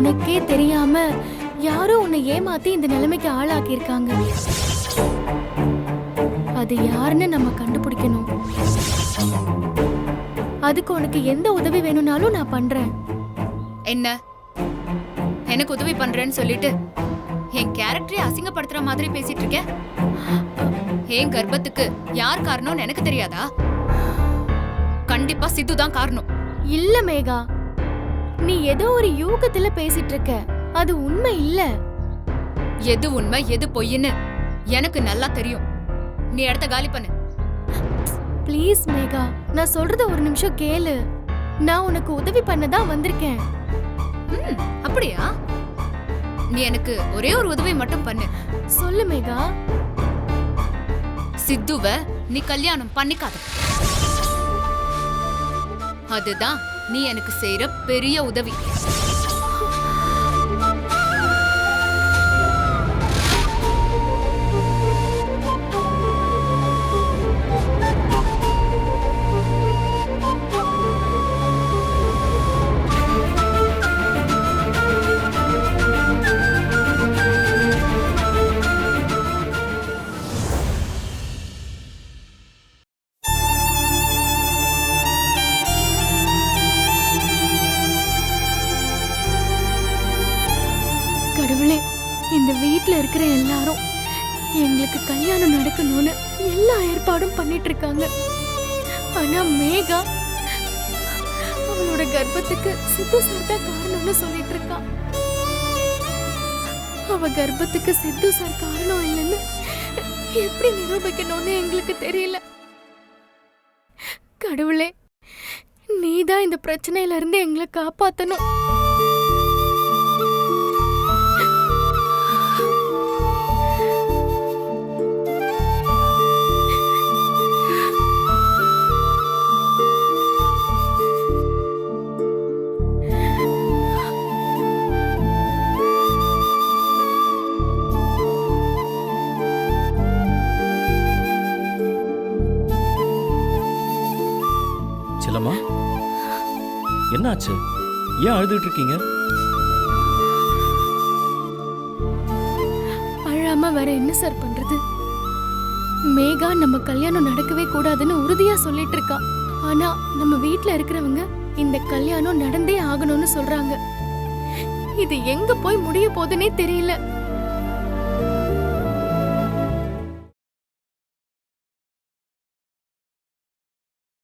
உனக்கே தெரியாம யாரோ உன்னை ஏமாத்தி இந்த நிலைமைக்கு ஆளாக்கி இருக்காங்க. அது யாருன்னு நம்ம கண்டுபிடிக்கணும். அதுக்கு உனக்கு எந்த உதவி வேணும்னாலும் நான் பண்றேன். என்ன எனக்கு உதவி பண்றேன்னு சொல்லிட்டு என் கேரக்டரை அசிங்கப்படுத்துற மாதிரி பேசிட்டு இருக்க? என் கர்ப்பத்துக்கு யார் காரணம்னு எனக்கு தெரியாதா? கண்டிப்பா சித்து தான் காரணம். இல்ல மேகா, நீ ஏதோ ஒரு யூகத்துல பேசிட்டு இருக்க. அது உண்மை இல்ல. எது உண்மை எது பொய்ன்னு எனக்கு நல்லா தெரியும். நீ இடத்த காலி பண்ணு. ப்ளீஸ் மேகா, நான் சொல்றத ஒரு நிமிஷம் கேளு. நான் உனக்கு உதவி பண்ணதான் வந்திருக்கேன். அப்படியா? நீ எனக்கு ஒரே ஒரு உதவி மட்டும் பண்ணு. சொல்லு மேகா. சித்துவ நீ கல்யாணம் பண்ணிக்காத. அதுதான் நீ எனக்கு செய்யற பெரிய உதவி. கடவுளே, இந்த வீட்ல இருக்கிற எல்லாரும் எங்களுக்கு கல்யாணம் நடக்கணும்னு எல்லா ஏற்பாடும் பண்ணிட்டு இருக்காங்க. ஆனா மேகா அவளோட கர்ப்பத்துக்கு சித்து சார் தான் காரணம்னு சொல்லிட்டு இருக்கா. அவ கர்ப்பத்துக்கு சித்து சார் காரணம் இல்லைன்னு எப்படி நிரூபிக்கணும்னு எங்களுக்கு தெரியல. கடவுளே, நீதான் இந்த பிரச்சனையில இருந்து எங்களை காப்பாத்தணும். செல்லம்மா, என்னாச்சு? ஏன் அழுதுட்டு இருக்கீங்க? அழாம வேற என்ன சார் பண்றது? மேகா நம்ம கல்யாணம் நடக்கவே கூடாதுன்னு உறுதியா சொல்லிட்டு இருக்கா. ஆனா நம்ம வீட்ல இருக்கிறவங்க இந்த கல்யாணம் நடந்தே ஆகணும்னு சொல்றாங்க. இது எங்க போய் முடிய போகுதுன்னே தெரியல.